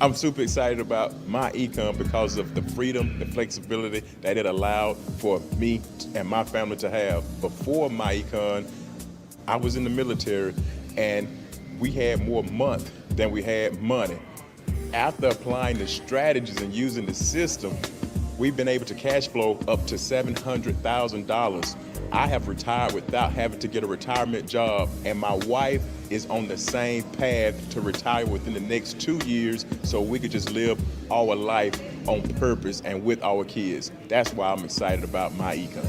I'm super excited about MYECON because of the freedom, the flexibility that it allowed for me and my family to have. Before MYECON, I was in the military and we had more month than we had money. After applying the strategies and using the system, we've been able to cash flow up to $700,000. I have retired without having to get a retirement job, and my wife is on the same path to retire within the next 2 years so we could just live our life on purpose and with our kids. That's why I'm excited about MYECON.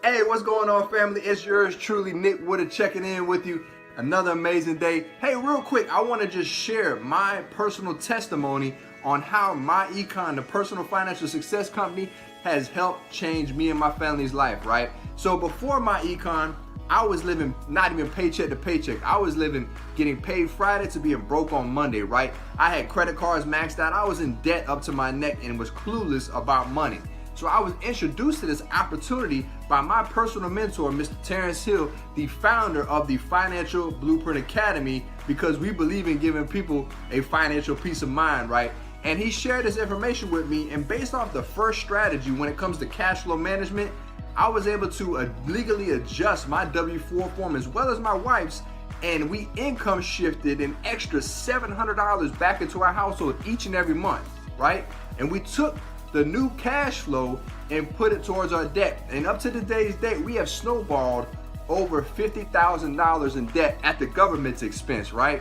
Hey, what's going on, family? It's yours truly, Nick Woodard, checking in with you. Another amazing day. Hey, real quick, I want to just share my personal testimony on how MYECON, the personal financial success company, has helped change me and my family's life, right? So before MYECON, I was living not even paycheck to paycheck. I was living getting paid Friday to being broke on Monday, right? I had credit cards maxed out. I was in debt up to my neck and was clueless about money. So I was introduced to this opportunity by my personal mentor, Mr. Terence Hill, the founder of the Financial Blueprint Academy, because we believe in giving people a financial peace of mind, right? And he shared this information with me, and based off the first strategy when it comes to cash flow management, I was able to legally adjust my W-4 form as well as my wife's, and we income shifted an extra $700 back into our household each and every month, right? And we took the new cash flow and put it towards our debt. And up to today's date, we have snowballed over $50,000 in debt at the government's expense, right?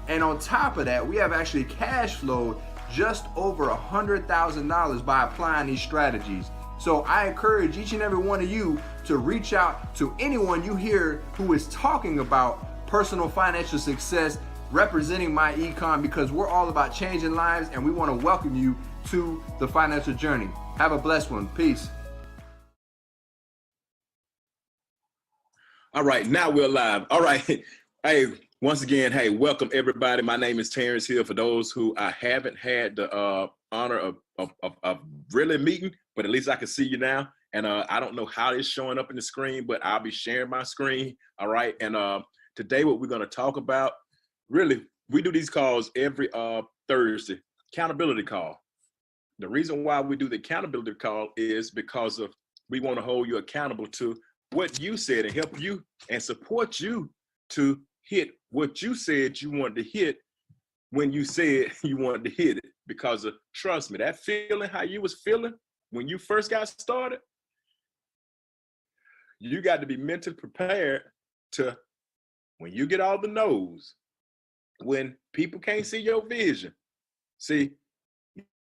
And on top of that, we have actually cash flowed just over $100,000 by applying these strategies. So I encourage each and every one of you to reach out to anyone you hear who is talking about personal financial success, representing MYECON, because we're all about changing lives and we want to welcome you to the financial journey. Have a blessed one. Peace. All right, now we're live. All right. Hey, once again, hey, welcome everybody. My name is Terence Hill. For those who I haven't had the honor of really meeting, but at least I can see you now. And I don't know how it's showing up in the screen, but I'll be sharing my screen. All right. And today what we're going to talk about, really, we do these calls every Thursday, accountability call. The reason why we do the accountability call is because of we want to hold you accountable to what you said and help you and support you to hit what you said you wanted to hit when you said you wanted to hit it. Because trust me, that feeling how you was feeling when you first got started, you got to be mentally prepared to, when you get all the no's, when people can't see your vision, see,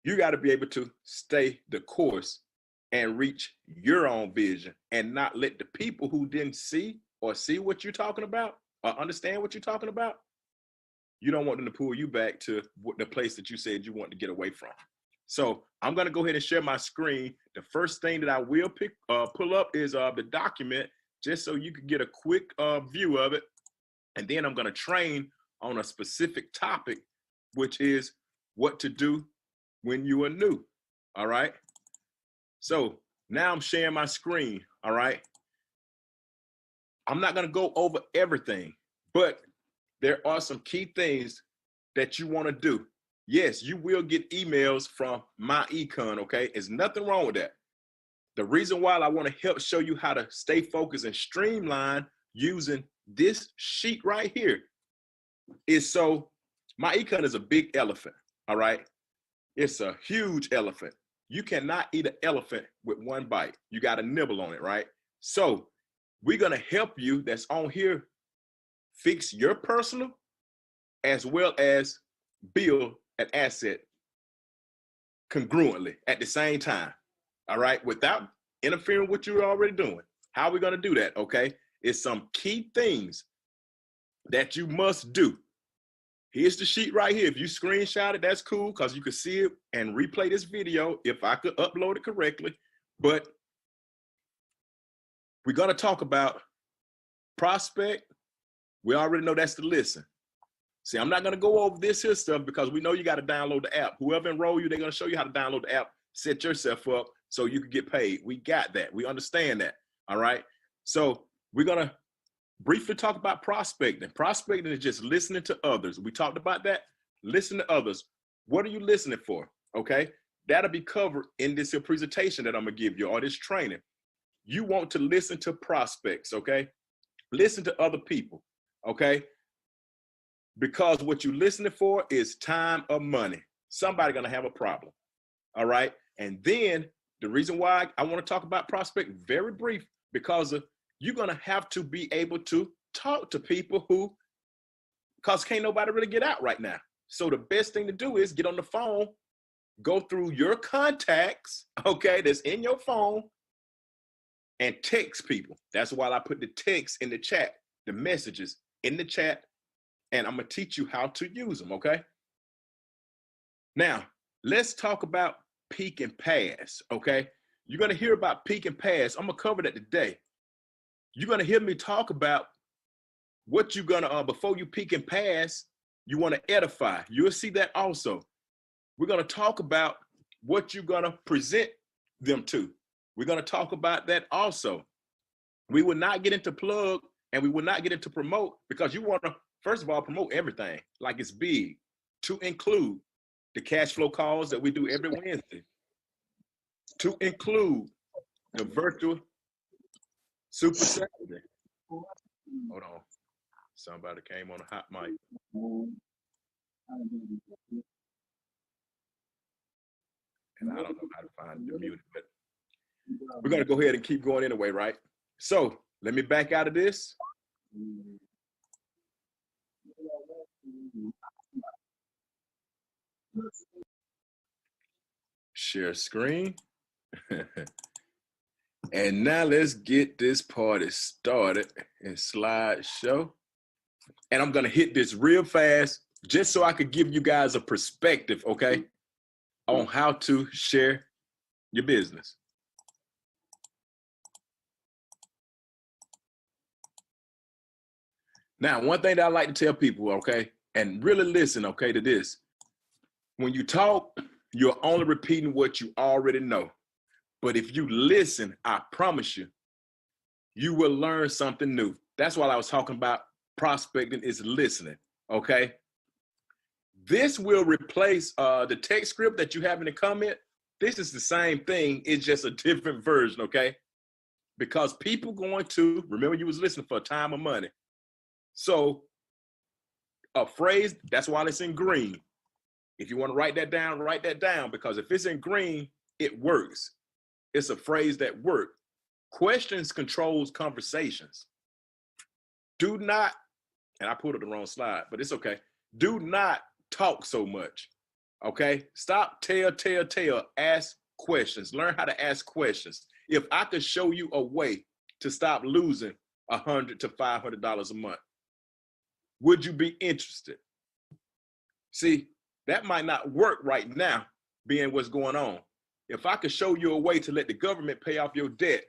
you got to be able to stay the course and reach your own vision and not let the people who didn't see or see what you're talking about or understand what you're talking about, you don't want them to pull you back to the place that you said you want to get away from. So I'm going to go ahead and share my screen. The first thing that I will pull up is the document, just so you can get a quick view of it. And then I'm going to train on a specific topic, which is what to do when you are new. All right. So now I'm sharing my screen. All right. I'm not going to go over everything, but there are some key things that you want to do. Yes, you will get emails from MYECON. Okay. There's nothing wrong with that. The reason why I want to help show you how to stay focused and streamline using this sheet right here is so MYECON is a big elephant. All right. It's a huge elephant. You cannot eat an elephant with one bite. You got to nibble on it, right? So we're going to help you that's on here fix your personal as well as build an asset congruently at the same time, all right? Without interfering with what you're already doing. How are we going to do that, okay? It's some key things that you must do. Here's the sheet right here. If you screenshot it, that's cool because you can see it and replay this video if I could upload it correctly. But we're going to talk about prospect. We already know that's the listen. See, I'm not going to go over this here stuff because we know you got to download the app. Whoever enroll you, they're going to show you how to download the app, set yourself up so you can get paid. We got that. We understand that. All right. So we're going to briefly talk about prospecting. Prospecting is just listening to others. We talked about that. Listen to others. What are you listening for? Okay. That'll be covered in this presentation that I'm going to give you, or this training. You want to listen to prospects. Okay. Listen to other people. Okay. Because what you're listening for is time or money. Somebody's going to have a problem. All right. And then the reason why I want to talk about prospect very brief, because you're going to have to be able to talk to people who, because can't nobody really get out right now. So the best thing to do is get on the phone, go through your contacts, okay, that's in your phone, and text people. That's why I put the text in the chat, the messages in the chat, and I'm going to teach you how to use them, okay? Now, let's talk about peak and pass, okay? You're going to hear about peak and pass. I'm going to cover that today. You're going to hear me talk about what you're going to, before you peak and pass, you want to edify. You'll see that also. We're going to talk about what you're going to present them to. We're going to talk about that also. We will not get into plug and we will not get into promote, because you want to, first of all, promote everything like it's big, to include the cash flow calls that we do every Wednesday, to include the virtual Super Saturday. Hold on. Somebody came on a hot mic. And I don't know how to find the mute, but we're going to go ahead and keep going anyway, right? So let me back out of this. Share screen. And now let's get this party started in slideshow. And I'm going to hit this real fast just so I could give you guys a perspective, okay, on how to share your business. Now, one thing that I like to tell people, okay, and really listen, okay, to this. When you talk, you're only repeating what you already know. But if you listen, I promise you, you will learn something new. That's why I was talking about prospecting is listening, okay? This will replace the text script that you have in the comment. This is the same thing, it's just a different version, okay? Because people going to, remember you was listening for time or money. So a phrase, that's why it's in green. If you want to write that down, because if it's in green, it works. It's a phrase that works. Questions controls conversations. Do not, and I put it the wrong slide, but it's okay. Do not talk so much, okay? Stop, tell, ask questions. Learn how to ask questions. If I could show you a way to stop losing $100 to $500 a month, would you be interested? See, that might not work right now, being what's going on. If I could show you a way to let the government pay off your debt,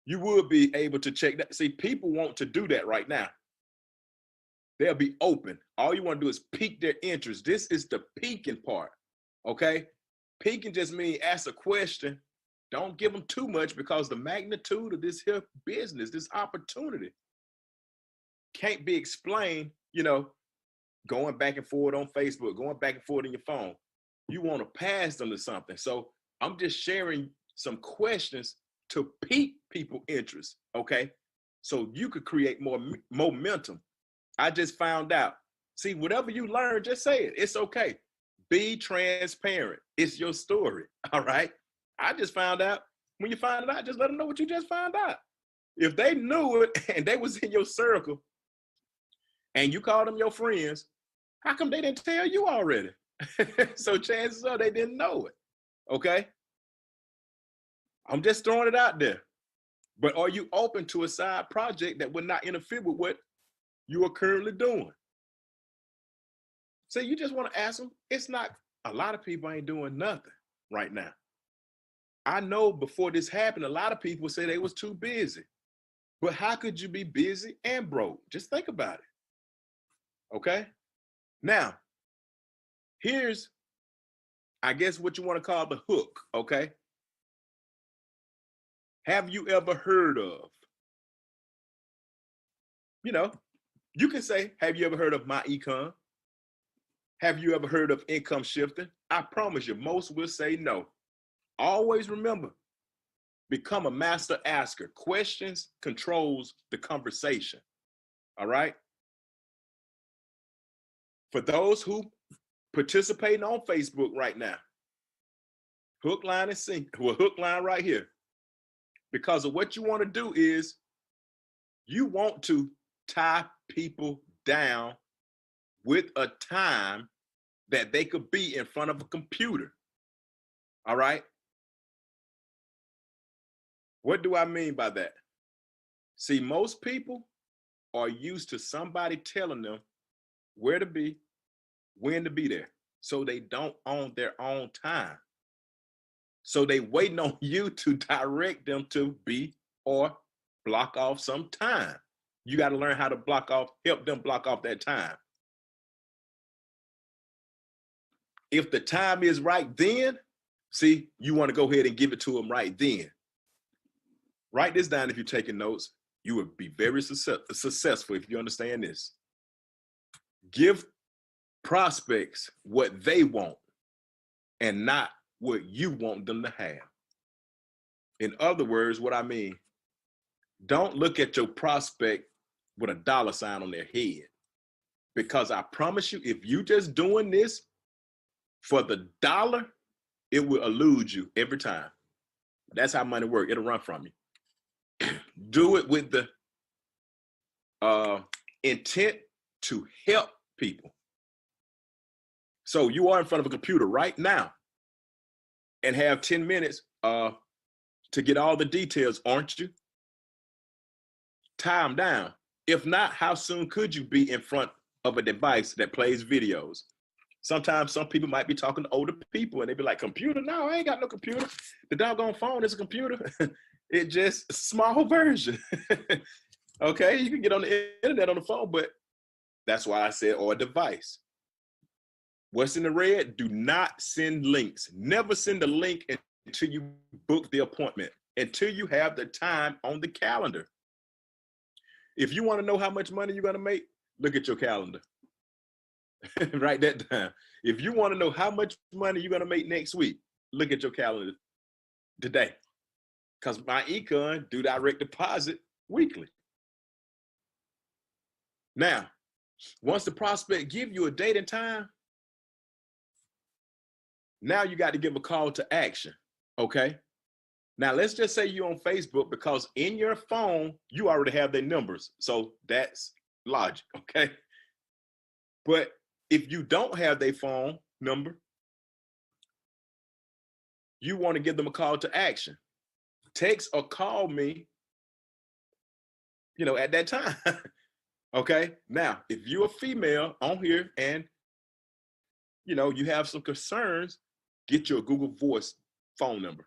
you would be able to check that. See, people want to do that right now. They'll be open. All you want to do is pique their interest. This is the peaking part, okay? Peaking just means ask a question. Don't give them too much, because the magnitude of this here business, this opportunity, can't be explained, you know, going back and forth on Facebook, going back and forth in your phone. You want to pass them to something. So I'm just sharing some questions to pique people's interest, okay? So you could create more momentum. I just found out. See, whatever you learn, just say it. It's okay. Be transparent. It's your story, all right? I just found out. When you find it out, just let them know what you just found out. If they knew it and they was in your circle and you called them your friends, how come they didn't tell you already? So chances are they didn't know it, okay? I'm just throwing it out there. But are you open to a side project that would not interfere with what you are currently doing? So you just want to ask them. It's not, a lot of people ain't doing nothing right now. I know before this happened, a lot of people say they was too busy. But how could you be busy and broke? Just think about it, okay? Now, here's, I guess, what you want to call the hook, okay? Have you ever heard of you know, you can say, have you ever heard of MYECON? Have you ever heard of income shifting? I promise you, most will say no. Always remember, become a master asker. Questions controls the conversation. All right? For those who participating on Facebook right now, hook, line, and sinker. Well, hook, line right here. Because of what you want to do is you want to tie people down with a time that they could be in front of a computer. All right? What do I mean by that? See, most people are used to somebody telling them where to be, when to be there. So they don't own their own time. So they waiting on you to direct them to be or block off some time. You got to learn how to block off, help them block off that time. If the time is right then, see, you want to go ahead and give it to them right then. Write this down if you're taking notes. You will be very successful if you understand this. Give prospects what they want and not what you want them to have. In other words, what I mean, don't look at your prospect with a dollar sign on their head. Because I promise you, if you just doing this for the dollar, it will elude you every time. That's how money works. It'll run from you. Do it with the intent to help people. So you are in front of a computer right now and have 10 minutes to get all the details, aren't you? Tie them down. If not, how soon could you be in front of a device that plays videos? Sometimes some people might be talking to older people and they be like, computer? No, I ain't got no computer. The doggone phone is a computer. It just a small version. Okay, you can get on the internet on the phone, but that's why I said, or a device. What's in the red? Do not send links. Never send a link until you book the appointment, until you have the time on the calendar. If you want to know how much money you're going to make, look at your calendar. Write that down. If you want to know how much money you're going to make next week, look at your calendar today. Because MYECON do direct deposit weekly. Now, once the prospect give you a date and time, now you got to give a call to action, okay? Now, let's just say you're on Facebook, because in your phone, you already have their numbers. So that's logic, okay? But if you don't have their phone number, you want to give them a call to action. Text or call me, at that time, okay? Now, if you're a female on here and, you have some concerns, get your Google Voice phone number.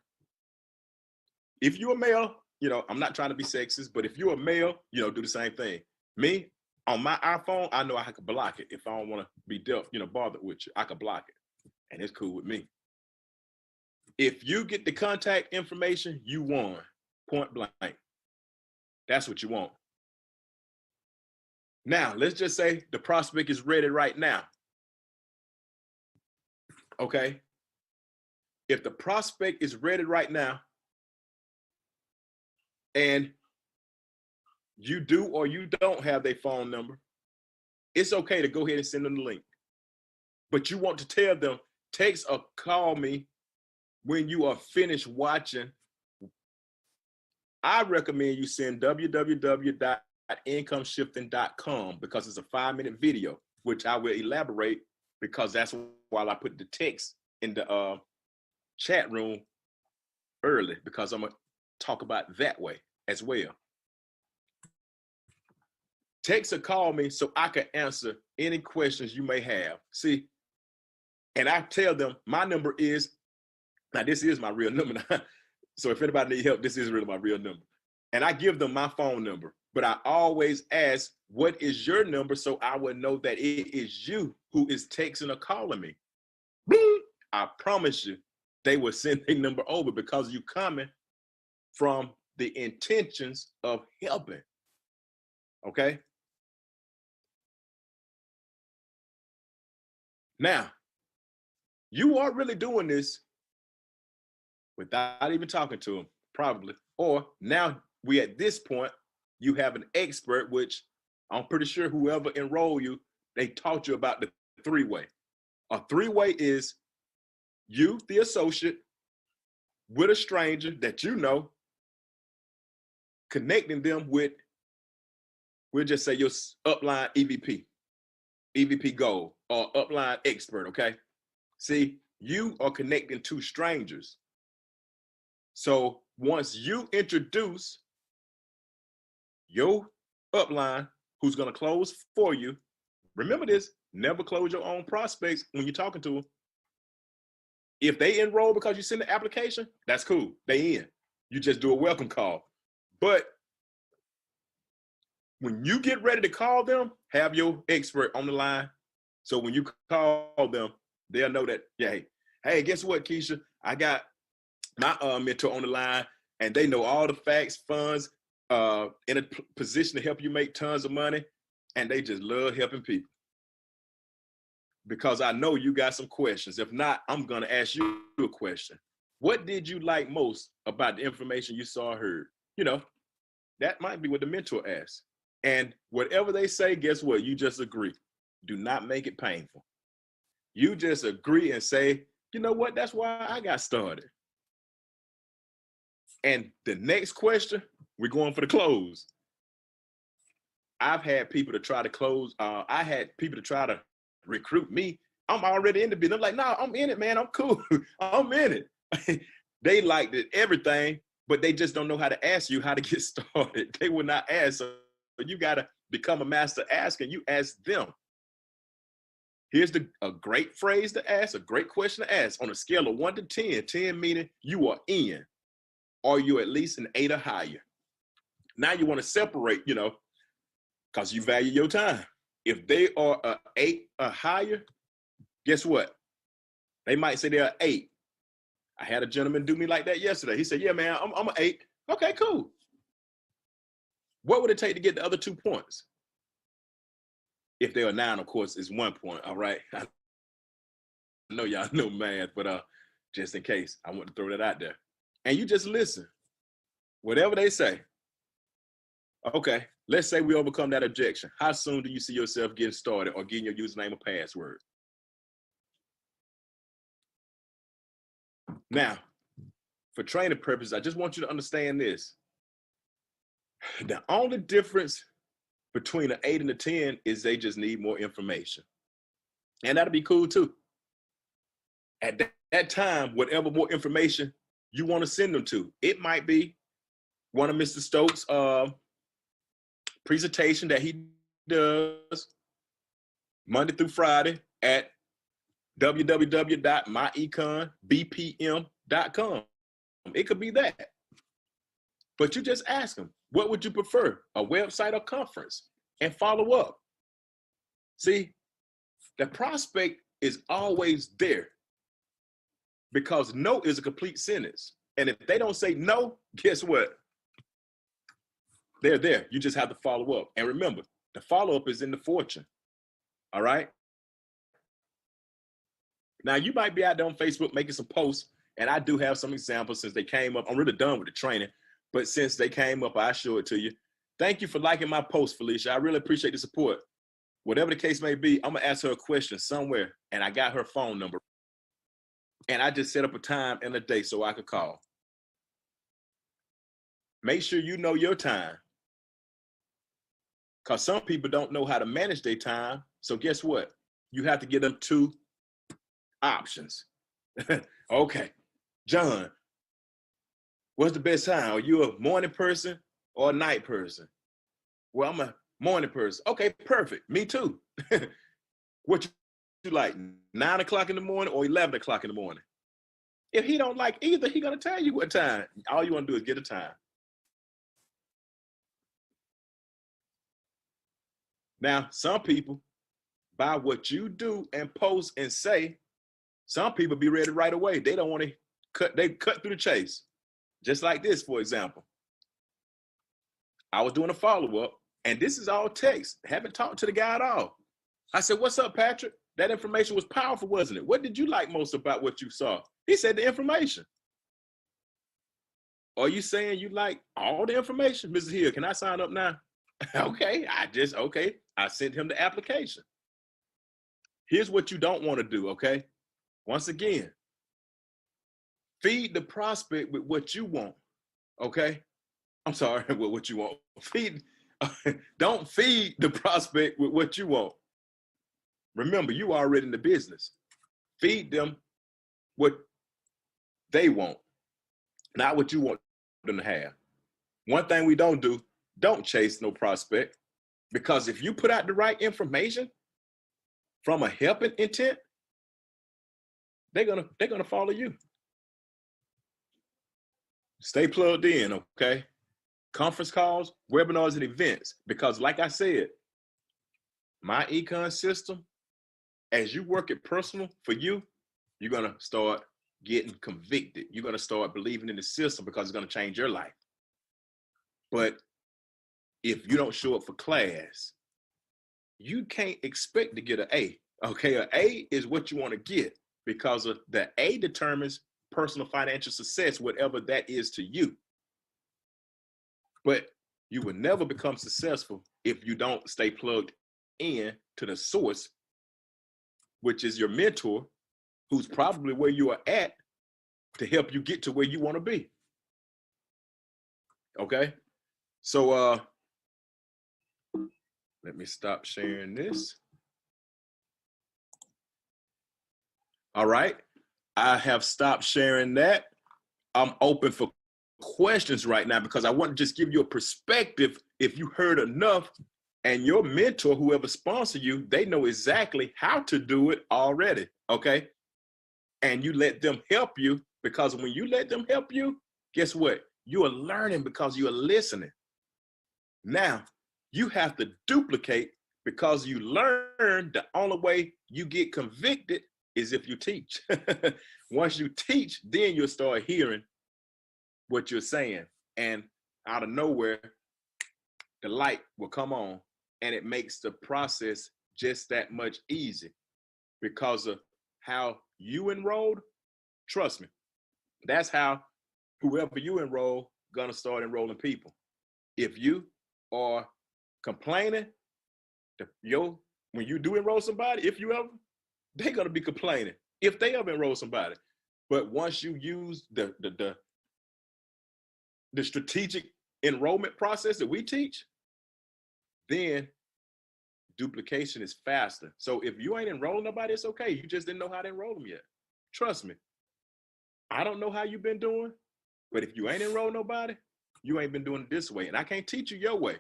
If you're a male, I'm not trying to be sexist, but if you're a male, do the same thing. Me, on my iPhone, I know I can block it. If I don't want to be bothered with you, I can block it. And it's cool with me. If you get the contact information, you won, point blank. That's what you want. Now, let's just say the prospect is ready right now. Okay? If the prospect is ready right now, and you do or you don't have their phone number, it's okay to go ahead and send them the link. But you want to tell them, text or call me when you are finished watching. I recommend you send www.incomeshifting.com, because it's a 5-minute video, which I will elaborate, because that's why I put the text in the chat room early, because I'm going to talk about that way as well. Text or call me so I can answer any questions you may have. See, and I tell them my number is, now this is my real number. So if anybody needs help, this is really my real number. And I give them my phone number, but I always ask, what is your number? So I would know that it is you who is texting or calling me. Boom! I promise you, they will send their number over, because you coming from the intentions of helping. Okay? Now, you are really doing this without even talking to them, probably. Or now we at this point, you have an expert, which I'm pretty sure whoever enrolled you, they taught you about the three-way. A three-way is you, the associate, with a stranger that you know, connecting them with, we'll just say your upline EVP goal, or upline expert, okay? See, you are connecting two strangers. So once you introduce your upline, who's gonna close for you, remember this, never close your own prospects when you're talking to them. If they enroll because you send the application, that's cool, they in. You just do a welcome call. But when you get ready to call them, have your expert on the line. So when you call them, they'll know that, yeah, hey, guess what, Keisha? I got my mentor on the line, and they know all the facts, funds, in a position to help you make tons of money, and they just love helping people. Because I know you got some questions. If not, I'm gonna ask you a question. What did you like most about the information you saw or heard? You know, that might be what the mentor asks. And whatever they say, guess what? You just agree. Do not make it painful. You just agree and say, you know what? That's why I got started. And the next question, we're going for the close. I've had people to try to close. I had people to try to recruit me. I'm already in the business. I'm like, no, I'm in it, man. I'm cool. I'm in it. They liked it, everything, but they just don't know how to ask you how to get started. They will not ask. So you got to become a master asking. You ask them. Here's a great phrase to ask, a great question to ask on a scale of 1 to 10. 10 meaning you are in, or you at least an 8 or higher. Now you want to separate, you know, because you value your time. If they are an 8 or higher, guess what? They might say they're an 8. I had a gentleman do me like that yesterday. He said, yeah, man, I'm an 8. Okay, cool. What would it take to get the other 2 points? If they're a 9, of course, it's 1 point, all right? I know y'all know math, but just in case, I want to throw that out there. And you just listen. Whatever they say. Okay, let's say we overcome that objection. How soon do you see yourself getting started or getting your username or password? Now, for training purposes, I just want you to understand this. The only difference between an 8 and a 10 is they just need more information. And that'll be cool too. At that time, whatever more information you want to send them to, it might be one of Mr. Stokes' presentation that he does Monday through Friday at www.myeconbpm.com. It could be that. But you just ask them, what would you prefer, a website or conference? And follow up. See, the prospect is always there because no is a complete sentence. And if they don't say no, guess what? They're there. You just have to follow up. And remember, the follow-up is in the fortune. All right? Now, you might be out there on Facebook making some posts, and I do have some examples since they came up. I'm really done with the training, but since they came up, I show it to you. Thank you for liking my post, Felicia. I really appreciate the support. Whatever the case may be, I'm going to ask her a question somewhere, and I got her phone number. And I just set up a time and a day so I could call. Make sure you know your time. Because some people don't know how to manage their time. So guess what? You have to give them 2 options. Okay, John, what's the best time? Are you a morning person or a night person? Well, I'm a morning person. Okay, perfect. Me too. What you like, 9 o'clock in the morning or 11 o'clock in the morning? If he don't like either, he gonna tell you what time. All you wanna do is get a time. Now, some people, by what you do and post and say, some people be ready right away. They don't want to cut through the chase. Just like this, for example. I was doing a follow-up, and this is all text. Haven't talked to the guy at all. I said, what's up, Patrick? That information was powerful, wasn't it? What did you like most about what you saw? He said the information. Are you saying you like all the information? Mrs. Hill, can I sign up now? Okay, I sent him the application. Here's what you don't want to do, okay? Once again, feed the prospect with what you want, okay? I'm sorry, with what you want. Don't feed the prospect with what you want. Remember, you are already in the business. Feed them what they want, not what you want them to have. One thing we don't do, don't chase no prospect, because if you put out the right information from a helping intent, they're gonna follow you. Stay plugged in, okay? Conference calls, webinars, and events, because like I said, MYECON system, as you work it personal for you, you're gonna start getting convicted. You're gonna start believing in the system because it's gonna change your life. But if you don't show up for class, you can't expect to get an A. Okay, an A is what you want to get, because of the A determines personal financial success, whatever that is to you. But you will never become successful if you don't stay plugged in to the source, which is your mentor, who's probably where you are at to help you get to where you want to be. Okay, so let me stop sharing this. All right, I have stopped sharing that. I'm open for questions right now, because I want to just give you a perspective. If you heard enough, and your mentor, whoever sponsored you, they know exactly how to do it already, okay? And you let them help you, because when you let them help you, guess what? You are learning because you are listening. Now, you have to duplicate, because you learn the only way you get convicted is if you teach. Once you teach, then you'll start hearing what you're saying. And out of nowhere, the light will come on, and it makes the process just that much easier because of how you enrolled. Trust me, that's how whoever you enroll gonna start enrolling people. If you are complaining, when you do enroll somebody, if you ever, they're gonna be complaining if they ever enroll somebody. But once you use the strategic enrollment process that we teach, then duplication is faster. So if you ain't enrolling nobody, it's okay. You just didn't know how to enroll them yet. Trust me. I don't know how you've been doing, but if you ain't enrolled nobody, you ain't been doing it this way. And I can't teach you your way.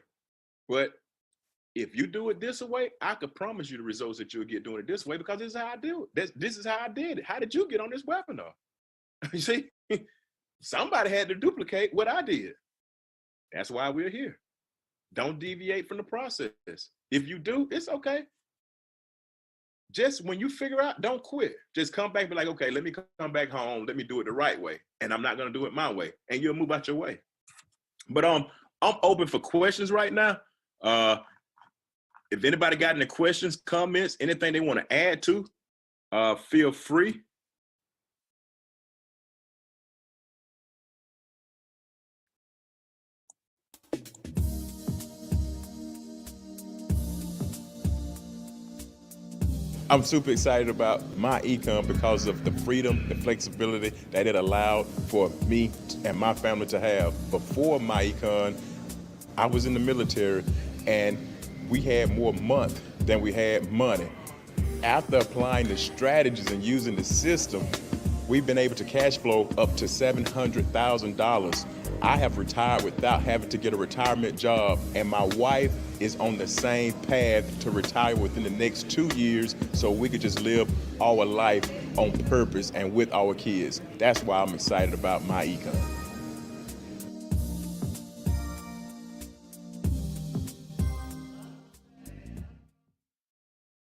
But if you do it this way, I could promise you the results that you'll get doing it this way, because this is how I do it. This is how I did it. How did you get on this webinar? You see, somebody had to duplicate what I did. That's why we're here. Don't deviate from the process. If you do, it's okay. Just when you figure out, don't quit. Just come back and be like, okay, let me come back home. Let me do it the right way. And I'm not going to do it my way. And you'll move out your way. But I'm open for questions right now. If anybody got any questions, comments, anything they want to add to, feel free. I'm super excited about MYECON because of the freedom, the flexibility that it allowed for me and my family to have. Before MYECON, I was in the military and we had more month than we had money. After applying the strategies and using the system, we've been able to cash flow up to $700,000. I have retired without having to get a retirement job, and my wife is on the same path to retire within the next 2 years, so we could just live our life on purpose and with our kids. That's why I'm excited about MYECON.